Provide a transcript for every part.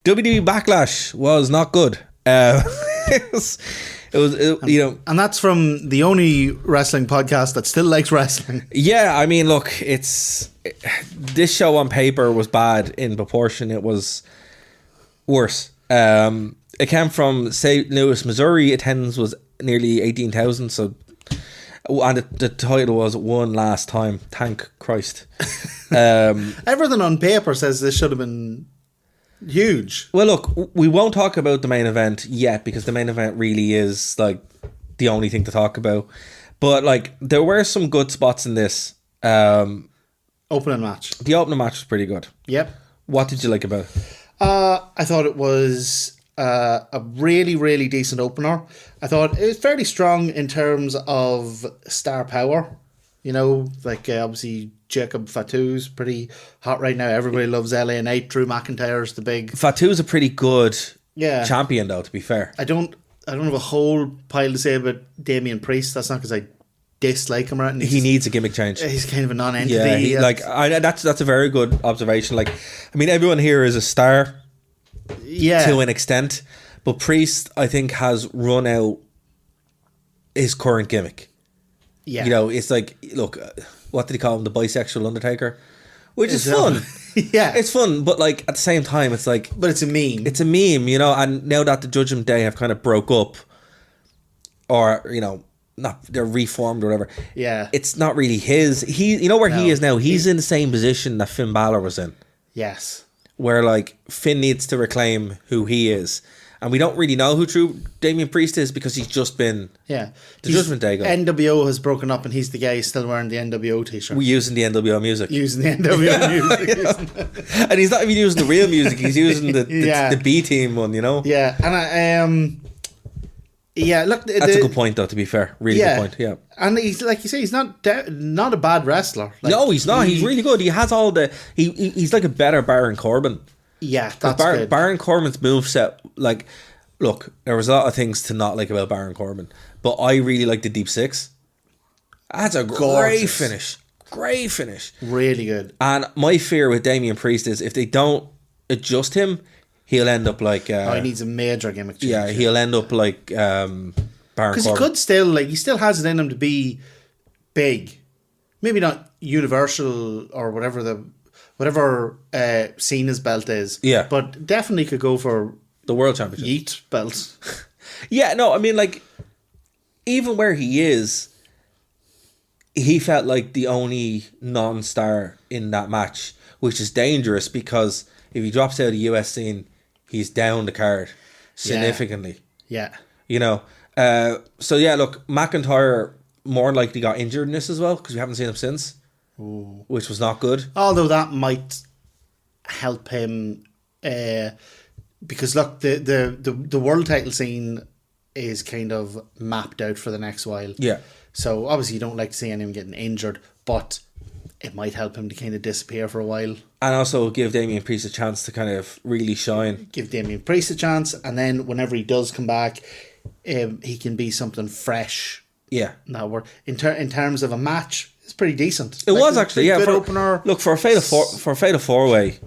WWE Backlash was not good. You know, and that's from the only wrestling podcast that still likes wrestling. Yeah, I mean, look, this show on paper was bad. In proportion, it was worse. It came from St. Louis, Missouri. Attendance was nearly 18,000. So, and the title was One Last Time. Thank Christ. Everything on paper says this should have been huge. Well, look, we won't talk about the main event yet because the main event really is like the only thing to talk about. But like, there were some good spots in this. Opening match. The opening match was pretty good. Yep. What did you like about it? I thought it was a really, really decent opener. I thought it was fairly strong in terms of star power. You know, like obviously Jacob Fatu's pretty hot right now. Everybody loves LA Knight. Drew McIntyre's the big. Fatu's a pretty good champion, though. To be fair, I don't have a whole pile to say about Damian Priest. That's not because I dislike him or anything. He needs a gimmick change. He's kind of a non-entity. Yeah, that's a very good observation. Like, I mean, everyone here is a star, to an extent, but Priest, I think, has run out his current gimmick. Yeah, you know, it's like, look, what did he call him? The bisexual Undertaker, which is fun. Yeah, it's fun, but like at the same time, it's like, but it's a meme. It's a meme, you know. And now that the Judgment Day have kind of broke up, or you know, not they're reformed or whatever. Yeah, it's not really his. You know where he is now. He's in the same position that Finn Balor was in. Yes, where like Finn needs to reclaim who he is. And we don't really know who true Damian Priest is because he's just been the Judgment Day guy. NWO has broken up and he's the guy still wearing the NWO t-shirt. We're using the NWO music. Using the NWO music. And he's not even using the real music. He's using the B-team one, you know? Yeah. And look. That's a good point, though, to be fair. Really good point, yeah. And he's, like you say, he's not a bad wrestler. Like, no, he's not. He's really good. He has all the... He's like a better Baron Corbin. Yeah, that's good. Baron Corbin's moveset, like, look, there was a lot of things to not like about Baron Corbin, but I really like the Deep Six. That's a great finish. Great finish. Really good. And my fear with Damian Priest is if they don't adjust him, he'll end up like... he needs a major gimmick change. Yeah, he'll end up like Baron Corbin. Because he could still, like, he still has it in him to be big. Maybe not universal or whatever Cena's belt is. Yeah. But definitely could go for the World Championship. Yeet belt. Yeah, no, I mean, like, even where he is, he felt like the only non-star in that match, which is dangerous because if he drops out of the US scene, he's down the card significantly. Yeah. You know? So, yeah, look, McIntyre more likely got injured in this as well because we haven't seen him since. Ooh. Which was not good. Although that might help him, because look, the world title scene is kind of mapped out for the next while. Yeah. So obviously you don't like to see anyone getting injured, but it might help him to kind of disappear for a while. And also give Damian Priest a chance to kind of really shine. Give Damian Priest a chance, and then whenever he does come back, he can be something fresh. Yeah. Now in terms of a match, it's pretty decent. It was actually, yeah. Good opener. Look, for a fatal four-way,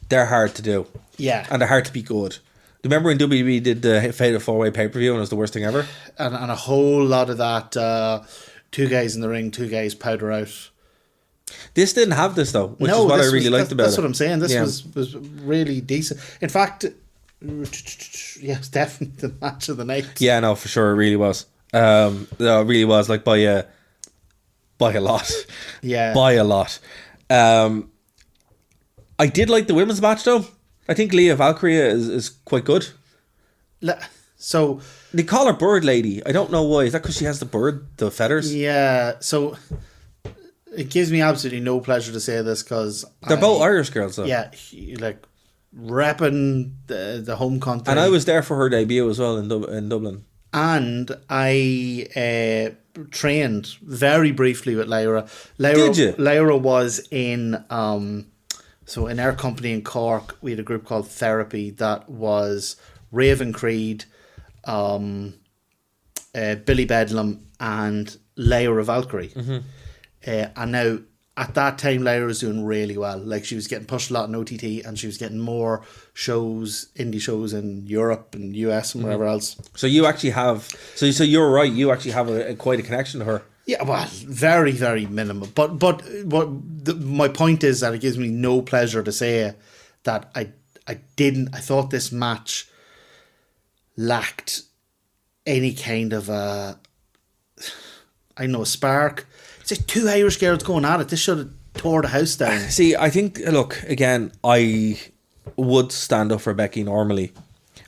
they're hard to do. Yeah. And they're hard to be good. Remember when WWE did the fatal four-way pay-per-view and it was the worst thing ever? And a whole lot of that, two guys in the ring, two guys powder out. This didn't have this though, which is what I really liked about it. That's what I'm saying. This was really decent. In fact, it's definitely the match of the night. Yeah, no, for sure, it really was. No, it really was, like by a lot. Yeah. By a lot. I did like the women's match though. I think Leah Valkyria is quite good. So they call her Bird Lady. I don't know why. Is that because she has the feathers? Yeah. So it gives me absolutely no pleasure to say this because they're both Irish girls though. Yeah, like repping the home country. And I was there for her debut as well in Dublin. And I trained very briefly with Lyra. Did you? Lyra was in so in our company in Cork, we had a group called Therapy that was Raven Creed, Billy Bedlam, and Lyra Valkyrie. Mm-hmm. And now at that time, Lyra was doing really well. Like, she was getting pushed a lot in OTT, and she was getting more shows, indie shows in Europe and US and wherever else. So you actually have, so you're right. You actually have quite a connection to her. Yeah, well, very, very minimal. But my point is that it gives me no pleasure to say that I thought this match lacked any kind of a spark. It's like two Irish girls going at it. This should have tore the house down. See, I think, look, again, I would stand up for Becky normally.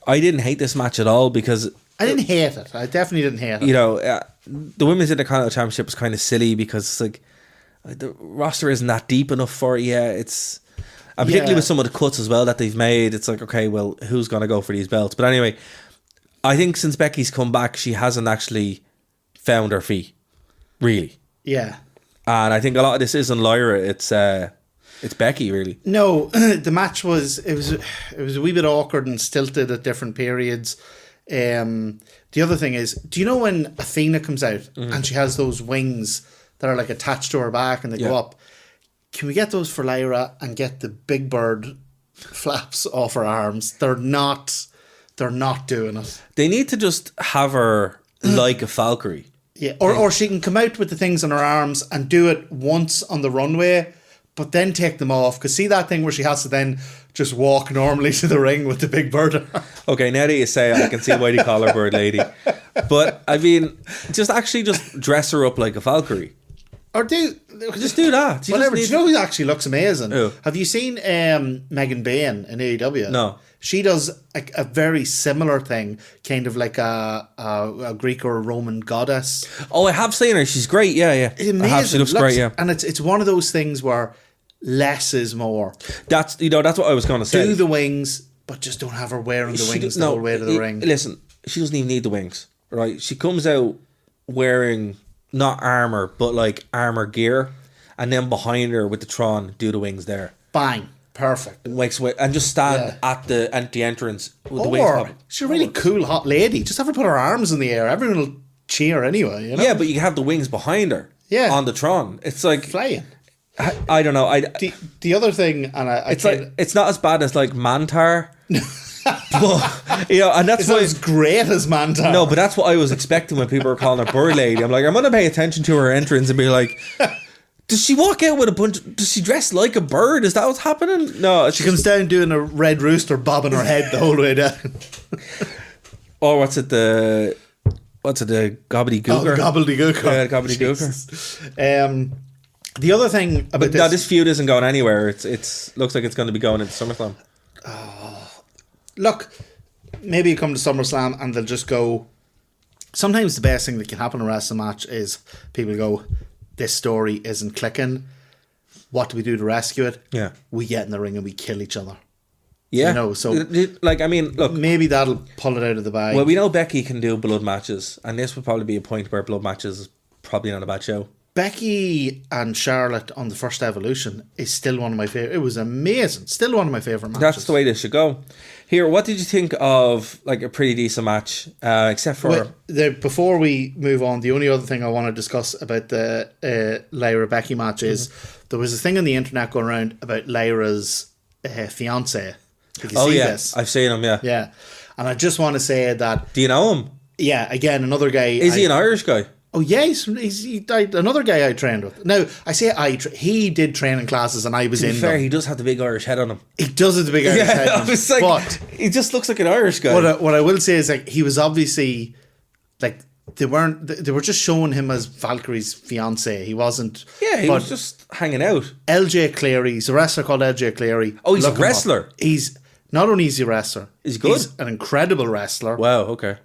I didn't hate this match at all because... I didn't hate it. I definitely didn't hate it. You know, the Women's Intercontinental Championship was kind of silly because it's like, the roster isn't that deep enough for it yet. It's... And particularly with some of the cuts as well that they've made, it's like, okay, well, who's going to go for these belts? But anyway, I think since Becky's come back, she hasn't actually found her feet, really. Yeah. And I think a lot of this isn't Lyra, it's Becky, really. No, the match was a wee bit awkward and stilted at different periods. The other thing is, do you know when Athena comes out and she has those wings that are like attached to her back and they go up? Can we get those for Lyra and get the big bird flaps off her arms? They're not doing it. They need to just have her like a Valkyrie. Yeah, or she can come out with the things on her arms and do it once on the runway, but then take them off. Because see that thing where she has to then just walk normally to the ring with the big bird. Okay, now that you say it, I can see why they call her Bird Lady. But, I mean, just dress her up like a Valkyrie. Or just do that. Whatever. Do you know who actually looks amazing? Who? Have you seen Megan Bain in AEW? No. She does a very similar thing, kind of like a Greek or Roman goddess. Oh, I have seen her. She's great. Yeah. Amazing. She looks great. Yeah. And it's one of those things where less is more. That's what I was going to say. Do the wings, but just don't have her wearing the wings the whole way to the ring. Listen, she doesn't even need the wings, right? She comes out wearing not armor, but like armor gear, and then behind her with the Tron, do the wings there. Bang. Perfect. And just stand at the entrance with the wings popping. She's a really cool hot lady. Just have her put her arms in the air. Everyone will cheer anyway. You know? Yeah, but you can have the wings behind her. Yeah. On the Tron. It's like flying. I don't know. The other thing, and it's not as bad as like Mantar. But, you know, and that's why it's great as Mantar. No, but that's what I was expecting when people were calling her Bird Lady. I'm like, I'm gonna pay attention to her entrance and be like, does she walk out with a bunch? Does she dress like a bird? Is that what's happening? No, she comes down doing a red rooster bobbing her head the whole way down. Or what's it? The gobbledygooker? Oh, gobbledygooker. Yeah, gobbledygooker. The other thing about this... No, this feud isn't going anywhere. It's looks like it's going to be going into SummerSlam. Look, maybe you come to SummerSlam and they'll just go... Sometimes the best thing that can happen in a wrestling match is people go, this story isn't clicking. What do we do to rescue it? Yeah. We get in the ring and we kill each other. Yeah. You know, so... Like, I mean, look... Maybe that'll pull it out of the bag. Well, we know Becky can do blood matches, and this would probably be a point where blood matches is probably not a bad show. Becky and Charlotte on the first Evolution is still one of my favourite. It was amazing. Still one of my favourite matches. That's the way this should go. Here, what did you think of like a pretty decent match? Except for before we move on, the only other thing I want to discuss about the Lyra Becky match is there was a thing on the internet going around about Lyra's fiance. Did you see this? I've seen him. Yeah, and I just want to say that. Do you know him? Yeah, again, another guy. Is he an Irish guy? Oh yeah, he's another guy I trained with. Now I say he did training classes and I was in. Fair, them. he does have the big Irish head on him. He does have the big Irish head on him. Like, but he just looks like an Irish guy. What I will say is like he was obviously like they were just showing him as Valkyrie's fiance. He wasn't. Yeah, he was just hanging out. LJ Cleary, he's a wrestler called LJ Cleary. Oh, he's a wrestler. He's not only is he a wrestler, he's good. He's an incredible wrestler. Wow. Okay.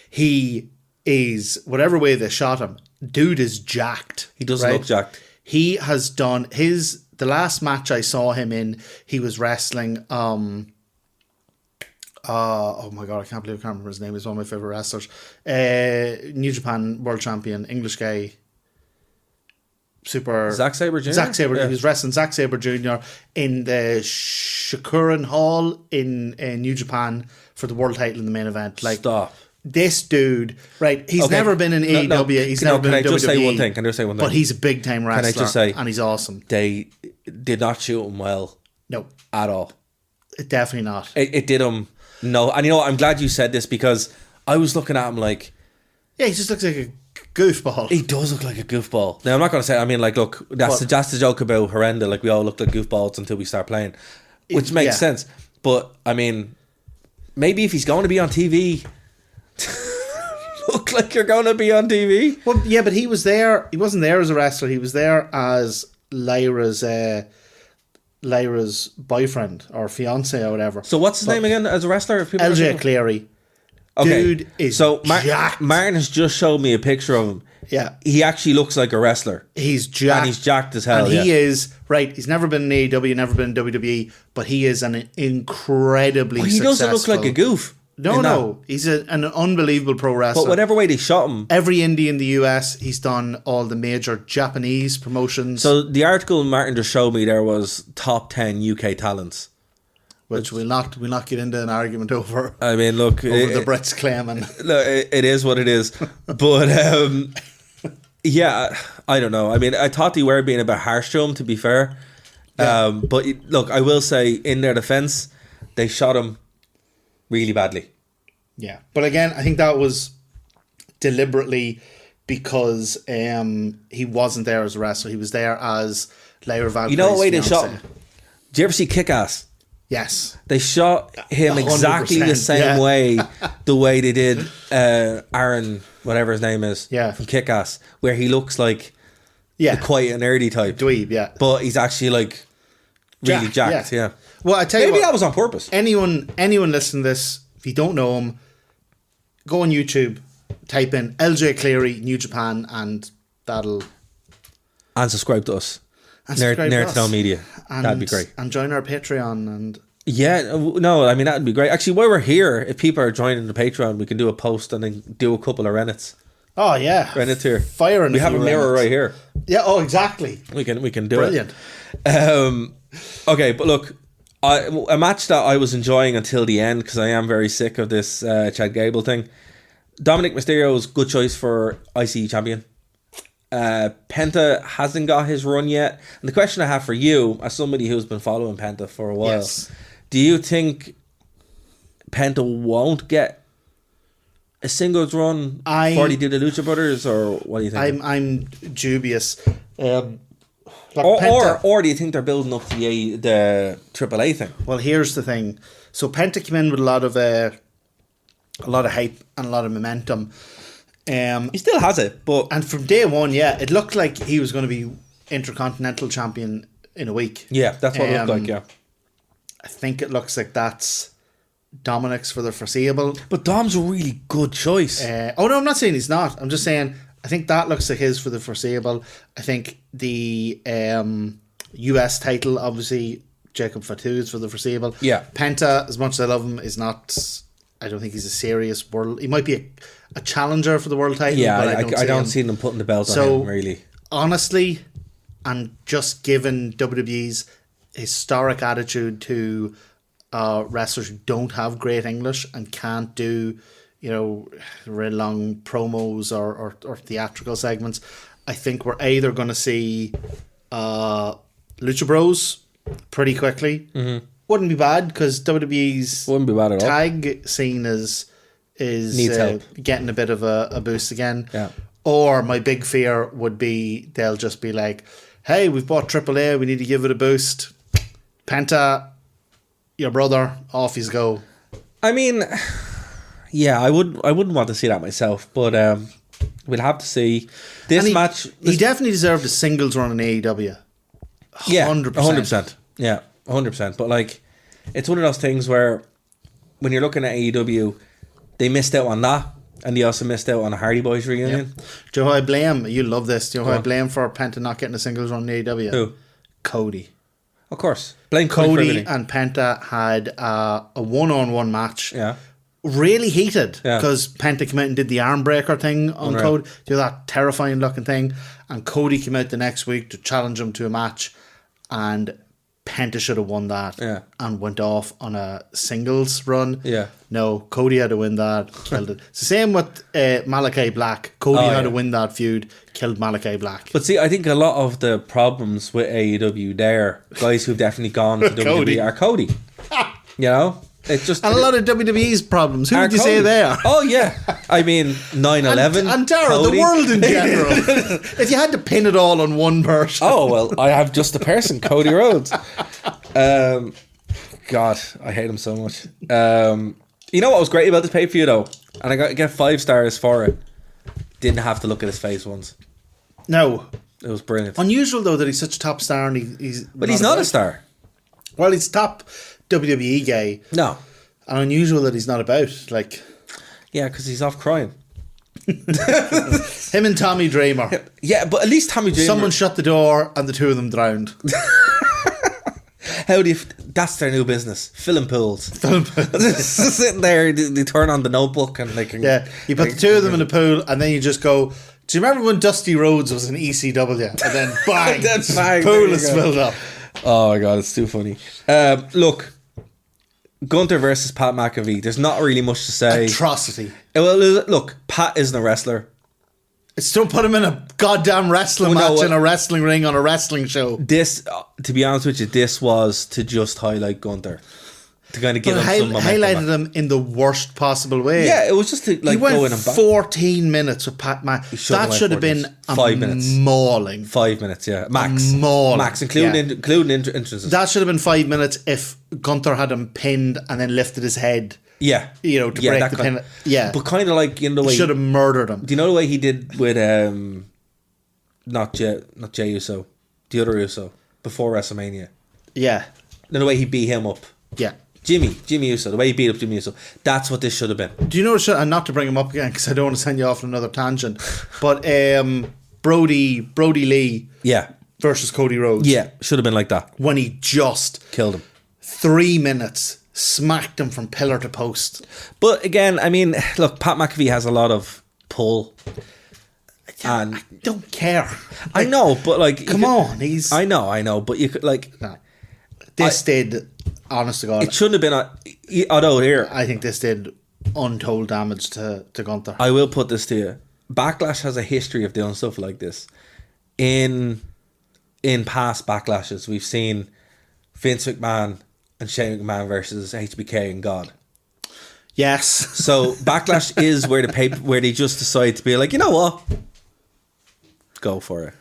He is whatever way they shot him. Dude is jacked. He doesn't look jacked. He has done the last match I saw him in, he was wrestling oh my god, I can't remember his name. He's one of my favourite wrestlers. New Japan World Champion, English guy. Super Zack Sabre Jr. Zack Sabre. Yeah. He was wrestling Zack Sabre Jr. in the Shakuran Hall in New Japan for the world title in the main event. Like, stop. this dude, right? He's never been in AEW. He's never been in WWE. Can I just say one thing? Can I just say one thing? But he's a big time wrestler. Can I just say, and he's awesome. They did not shoot him well. No, at all. Definitely not. It did him no. And you know what? I'm glad you said this because I was looking at him like, yeah, he just looks like a goofball. He does look like a goofball. Now I'm not going to say. I mean, like, look, that's the joke about Horrenda. Like, we all look like goofballs until we start playing, which makes sense. But I mean, maybe if he's going to be on TV. Look like you're going to be on TV. Well, yeah, but he was there. He wasn't there as a wrestler. He was there as Lyra's boyfriend or fiance or whatever. So what's his name again as a wrestler? LJ Cleary. Okay. Dude is jacked. Martin has just showed me a picture of him. Yeah. He actually looks like a wrestler. He's jacked. And he's jacked as hell. And he is, right, he's never been in AEW, never been in WWE, but he is an incredibly successful... He doesn't look like a goof. No. He's an unbelievable pro wrestler. But whatever way they shot him... Every indie in the US, he's done all the major Japanese promotions. So the article Martin just showed me there was top 10 UK talents. Which we'll not get into an argument over. I mean, look... Over the Brits claiming. Look, it is what it is. But, yeah, I don't know. I mean, I thought they were being a bit harsh to him, to be fair. Yeah. But, look, I will say, in their defence, they shot him really badly. Yeah. But again, I think that was deliberately because he wasn't there as a wrestler. He was there as Lyra Valkyrie's You know what way they fiance. shot him? Did you ever see Kick-Ass? Yes. They shot him exactly the same way the way they did Aaron, whatever his name is, from Kick-Ass, where he looks like quite an nerdy type. Dweeb, yeah. But he's actually like really jacked, yeah. Well, I tell you maybe what, that was on purpose. Anyone listening to this, if you don't know him, go on YouTube, type in LJ Cleary, New Japan, and that'll... And subscribe to us. Nerd to Know Media. That'd be great. And join our Patreon. And yeah, no, I mean, that'd be great. Actually, while we're here, if people are joining the Patreon, we can do a post and then do a couple of Reddits. Oh, yeah. Reddit here. Firing. We have a mirror right here. Yeah, oh, exactly. We can do Brilliant. it. Okay, but look, a match that I was enjoying until the end, because I am very sick of this Chad Gable thing. Dominic Mysterio's good choice for IC champion. Penta hasn't got his run yet. And the question I have for you, as somebody who's been following Penta for a while, do you think Penta won't get a singles run before he did the Lucha Brothers, or what do you think? I'm dubious. Or do you think they're building up to the AAA thing? Well, here's the thing. So Penta came in with a lot of hype and a lot of momentum. He still has it, and from day one, it looked like he was going to be Intercontinental Champion in a week. Yeah, that's what it looked like. Yeah, I think it looks like that's Dominic's for the foreseeable. But Dom's a really good choice. Oh no, I'm not saying he's not. I'm just saying I think that looks like his for the foreseeable. I think the US title, obviously, Jacob Fatu is for the foreseeable. Yeah, Penta, as much as I love him, is not. I don't think he's a serious world. He might be a challenger for the world title. Yeah, but I don't see them putting the belt on him, really. Honestly, and just given WWE's historic attitude to wrestlers who don't have great English and can't do, really long promos or theatrical segments, I think we're either going to see Lucha Bros pretty quickly. Mm-hmm. Wouldn't be bad because WWE's tag scene is getting a bit of a boost again. Yeah. Or my big fear would be they'll just be like, hey, we've bought AAA, we need to give it a boost. Penta, your brother, off you go. I mean, yeah, I wouldn't want to see that myself, but we'll have to see. This match... He definitely deserved a singles run in AEW. 100%. Yeah, 100%. Yeah, 100%. But, like, it's one of those things where when you're looking at AEW, they missed out on that, and they also missed out on a Hardy Boys reunion. Yep. Do you know who I blame? You love this. Do you know who I blame for Penta not getting a singles run in AEW? Who? Cody. Of course. Blame Cody and Penta had a one-on-one match. Yeah. Really heated because Penta came out and did the arm breaker thing on Cody. Do that terrifying looking thing. And Cody came out the next week to challenge him to a match. And Penta should have won that and went off on a singles run. Yeah. No, Cody had to win that, killed it. It's the same with Malachi Black. Cody had to win that feud, killed Malachi Black. But see, I think a lot of the problems with AEW there, guys who've definitely gone to WWE are Cody. You know? It's just, and a lot of WWE's problems. Who would you Cody. say they are? Oh, yeah. I mean, 9/11. And Tara, the world in general. If you had to pin it all on one person. Oh, well, I have just the person, Cody Rhodes. God, I hate him so much. You know what was great about this pay-per-view, though? And I got to get 5 stars for it. Didn't have to look at his face once. No. It was brilliant. Unusual, though, that he's such a top star and he's... But he's not a star. Well, he's top WWE guy. No. And unusual that he's not about. Like... Yeah, because he's off crying. Him and Tommy Dreamer. Yeah, but at least Tommy Dreamer... Someone shut the door and the two of them drowned. How do you... That's their new business. Filling pools. Sitting there, they turn on the notebook and they can... Yeah, you put the two of them in a pool and then you just go... Do you remember when Dusty Rhodes was in ECW? And then bang, bang, pool is filled up. Oh my God, it's too funny. Look, Gunther versus Pat McAfee. There's not really much to say. Atrocity. Well, look, Pat isn't a wrestler. Still put him in a goddamn wrestling match in a wrestling ring on a wrestling show. This, to be honest with you, this was to just highlight Gunther. To kind of give him some momentum. Highlighted him in the worst possible way. Yeah, it was just to like go in and back. 14 minutes with Pat McAfee. That should have been 5 minutes. Mauling. 5 minutes, yeah. Max. Mauling. Max, including entrances. That should have been 5 minutes if Gunther had him pinned and then lifted his head. Yeah. You know, to break the pin. Yeah. But kind of like, you know, the way... He should have murdered him. Do you know the way he did with, not Jey Uso, the other Uso, before WrestleMania? Yeah. The way he beat him up. Yeah. Jimmy Uso, the way he beat up Jimmy Uso. That's what this should have been. Do you know what and not to bring him up again because I don't want to send you off on another tangent, but Brody Lee versus Cody Rhodes. Yeah, should have been like that. When he just killed him. 3 minutes, smacked him from pillar to post. But again, I mean, look, Pat McAfee has a lot of pull. And I don't care. I know, but like... Come on, he's... I know, but you could like... No. This did... Honest to God, it shouldn't have been. Although here, I think this did untold damage to Gunther. I will put this to you: Backlash has a history of doing stuff like this. In past Backlashes, we've seen Vince McMahon and Shane McMahon versus HBK and God. Yes. So Backlash is where they just decide to be like, you know what, go for it.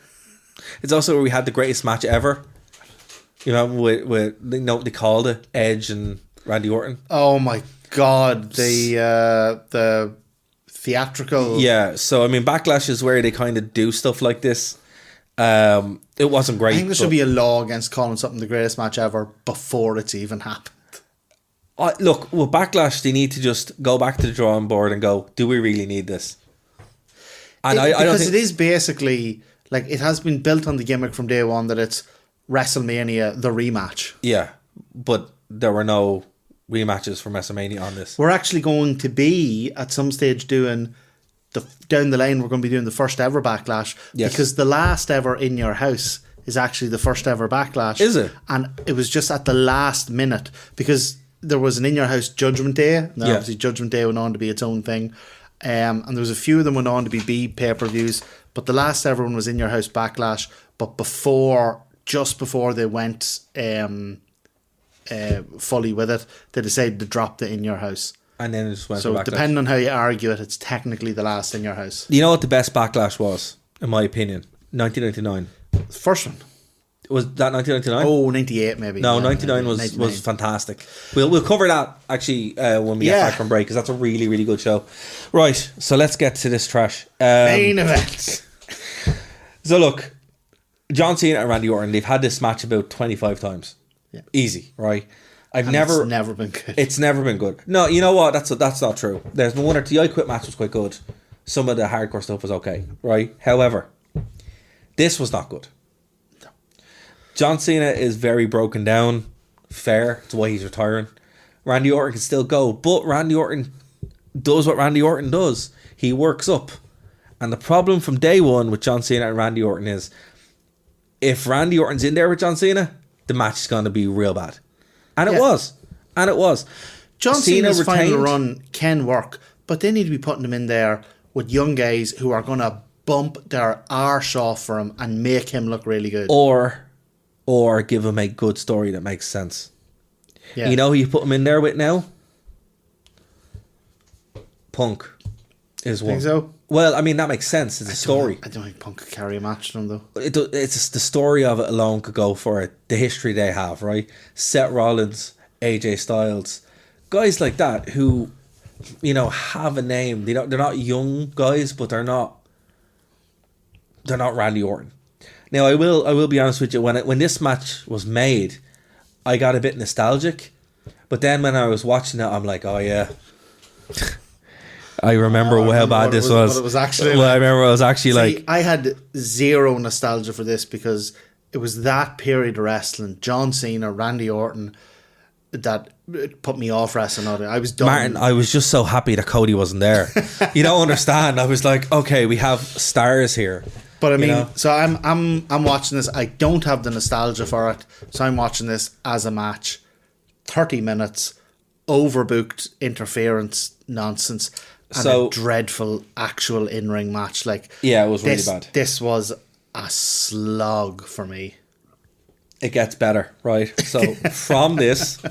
It's also where we had the greatest match ever. You know, with you know what they called it, Edge and Randy Orton. Oh my God, the theatrical. Yeah, so I mean, Backlash is where they kind of do stuff like this. It wasn't great. I think there should be a law against calling something the greatest match ever before it's even happened. Look, with Backlash, they need to just go back to the drawing board and go, do we really need this? And I don't think... it is basically like it has been built on the gimmick from day one that it's WrestleMania, the rematch. Yeah, but there were no rematches from WrestleMania on this. We're actually going to be at some stage doing down the line. We're going to be doing the first ever Backlash because the last ever In Your House is actually the first ever Backlash. Is it? And it was just at the last minute because there was an In Your House Judgment Day. And obviously Judgment Day went on to be its own thing. And there was a few of them went on to be B pay-per-views, but the last ever one was In Your House Backlash. But just before they went fully with it, they decided to drop the In Your House. And then it just went so to Backlash. Depending on how you argue it, it's technically the last In Your House. You know what the best Backlash was, in my opinion? 1999. The first one. Was that 1999? Oh, 98 maybe. No, 99 was fantastic. We'll cover that actually when we get back from break because that's a really, really good show. Right, so let's get to this trash. Main event. So look, John Cena and Randy Orton, they've had this match about 25 times. Yeah. Easy, right? It's never been good. It's never been good. No, you know what? That's not true. There's no one or two. I Quit match was quite good. Some of the hardcore stuff was okay, right? However, this was not good. No. John Cena is very broken down. Fair. It's why he's retiring. Randy Orton can still go, but Randy Orton does what Randy Orton does. He works up. And the problem from day one with John Cena and Randy Orton is if Randy Orton's in there with John Cena, the match is going to be real bad. And it was. And it was. John Cena's final retained. run can work, but they need to be putting him in there with young guys who are going to bump their arse off for him and make him look really good. Or give him a good story that makes sense. Yeah. You know who you put him in there with now? Punk is one. Think so? Well, I mean, that makes sense. It's a story. I don't think Punk could carry a match to him, though. It's just the story of it alone could go for it. The history they have, right? Seth Rollins, AJ Styles, guys like that who, you know, have a name. They're not young guys, but they're not Randy Orton. Now, I will be honest with you. When this match was made, I got a bit nostalgic, but then when I was watching it, I'm like, oh yeah. I remember how bad this was. What it was actually I remember it was actually like... I had zero nostalgia for this because it was that period of wrestling. John Cena, Randy Orton, that put me off wrestling. I was done. Martin, I was just so happy that Cody wasn't there. You don't understand. I was like, okay, we have stars here. But I mean, you know? so I'm watching this. I don't have the nostalgia for it, so I'm watching this as a match. 30 minutes, overbooked interference nonsense, and a dreadful actual in-ring match. Like, yeah, it was really bad. This was a slog for me. It gets better, right? So from this,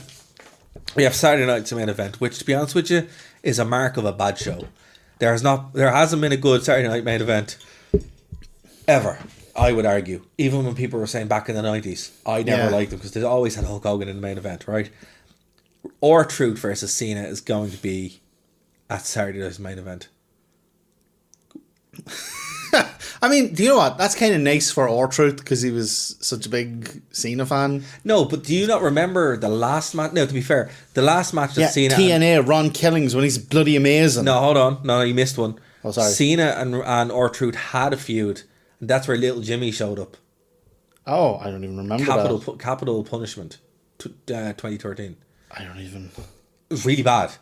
we have Saturday night's main event, which, to be honest with you, is a mark of a bad show. There hasn't been a good Saturday night main event ever, I would argue. Even when people were saying back in the 90s, I never liked them because they always had Hulk Hogan in the main event, right? R-Truth versus Cena is going to be at Saturday night's main event. I mean, do you know what? That's kind of nice for R-Truth because he was such a big Cena fan. No, but do you not remember the last match? No, to be fair, the last match that Cena... TNA, Ron Killings, when he's bloody amazing. No, hold on. No, you missed one. Oh, sorry. Cena and R-Truth had a feud, and that's where Little Jimmy showed up. Oh, I don't even remember that. Capital Punishment, 2013. I don't even... It was really bad.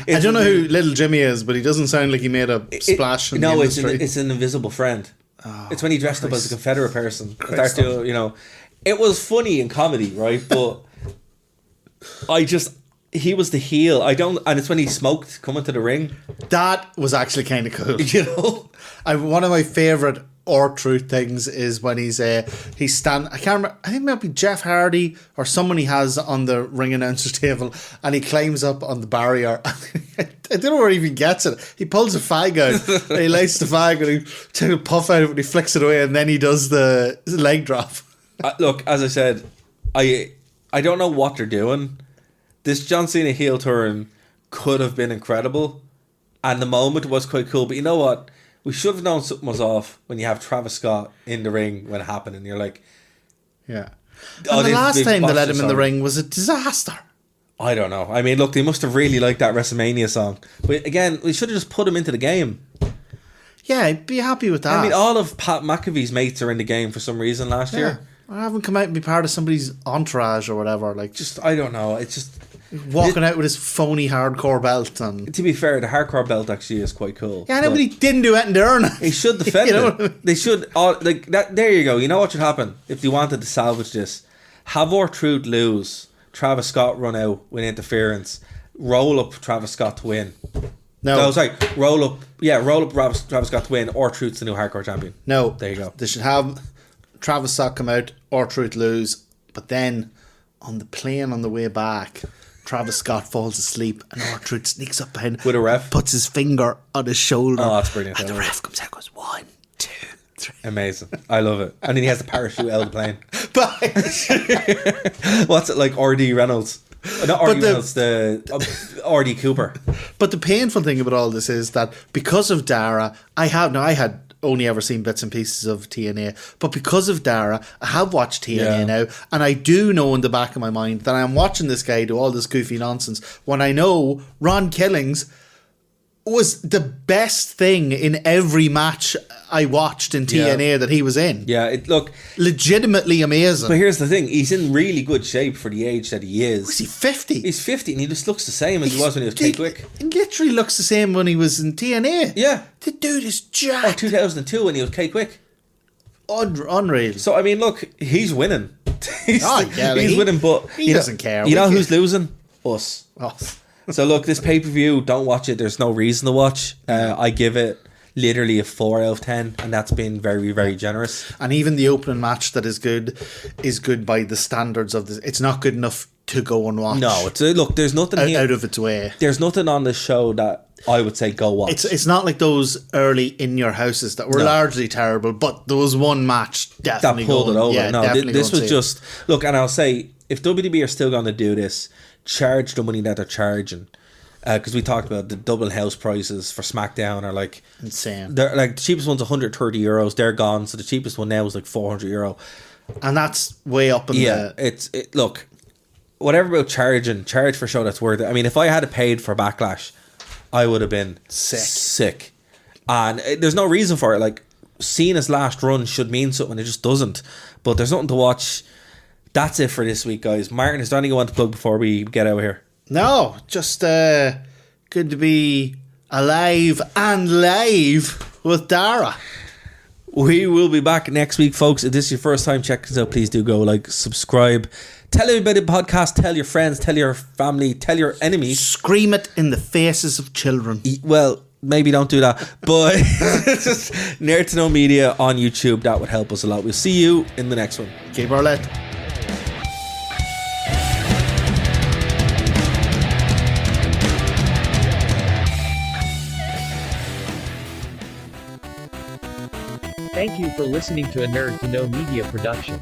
I don't know who Little Jimmy is, but he doesn't sound like he made a splash in the industry. It's an invisible friend. Oh, it's when he dressed up as a Confederate person. It was funny in comedy, right? But he was the heel. And it's when he smoked coming to the ring. That was actually kind of cool. You know, one of my favorite R-Truth things is when he's stand. I can't remember. I think it might be Jeff Hardy or someone he has on the ring announcer's table, and he climbs up on the barrier. I don't know where he even gets it. He pulls a fag out, and he lights the fag, and he takes a puff out of it, and he flicks it away, and then he does the leg drop. Look, as I said, I don't know what they're doing. This John Cena heel turn could have been incredible, and the moment was quite cool. But you know what? We should have known something was off when you have Travis Scott in the ring when it happened, and you're like, yeah. And the last time they let him in the ring was a disaster. I don't know. I mean, look, they must have really liked that WrestleMania song. But again, we should have just put him into the game. Yeah, I'd be happy with that. I mean, all of Pat McAfee's mates are in the game for some reason last year. I haven't come out and be part of somebody's entourage or whatever. Like, just, I don't know. It's just... walking out with his phony hardcore belt. And to be fair, the hardcore belt actually is quite cool. Yeah, nobody didn't do anything to earn it. He should defend it. They should... like that. There you go. You know what should happen if they wanted to salvage this? Have R-Truth lose. Travis Scott run out with interference. Roll up Travis Scott to win. No, sorry. Roll up Travis Scott to win. R-Truth's the new hardcore champion. No. There you go. They should have Travis Scott come out, R-Truth lose, but then on the plane on the way back, Travis Scott falls asleep and R-Truth sneaks up behind with a ref, puts his finger on his shoulder. Oh, that's brilliant. And the ref comes out and goes 1, 2, 3. Amazing. I love it. And then he has to parachute out of the plane. What's it like, R.D. Reynolds? Not R.D. Reynolds, the R.D. Cooper. But the painful thing about all this is that because of Dara, I had only ever seen bits and pieces of TNA, but because of Dara, I have watched TNA now, and I do know in the back of my mind that I'm watching this guy do all this goofy nonsense when I know Ron Killings was the best thing in every match I watched in TNA that he was in. Yeah, legitimately amazing. But here's the thing, he's in really good shape for the age that he is. Was he 50? He's 50 and he just looks the same as he was when he was K-Quick. He literally looks the same when he was in TNA. Yeah. The dude is jacked. Or 2002 when he was K-Quick. Unreal. So, I mean, look, he's winning. he's winning, but he doesn't care. You know who's losing? Us. Us. So look, this pay-per-view, don't watch it. There's no reason to watch. I give it literally a 4 out of 10, and that's been very, very generous. And even the opening match that is good by the standards of this. It's not good enough to go and watch. No, look, there's nothing out of its way. There's nothing on this show that I would say go watch. It's not like those early In Your Houses that were largely terrible, but there was one match definitely that pulled it over. Yeah, no, this was just look, and I'll say if WWE are still going to do this, charge the money that they're charging, because we talked about the double house prices for SmackDown are like insane. They're like the cheapest one's €130. They're gone, so the cheapest one now is like €400, and that's way up in the. Look, whatever about charge for a show that's worth it. I mean, if I had paid for Backlash, I would have been sick, and there's no reason for it. Like, Cena's last run should mean something, it just doesn't. But there's nothing to watch. That's it for this week, guys. Martin, is there anything you want to plug before we get out of here? No, just good to be alive and live with Dara. We will be back next week, folks. If this is your first time checking us out, please do go like, subscribe, tell everybody the podcast, tell your friends, tell your family, tell your enemies. Scream it in the faces of children. Well, maybe don't do that, but just Nerd to Know Media on YouTube. That would help us a lot. We'll see you in the next one. Keep our lead. Thank you for listening to a Nerd to Know Media production.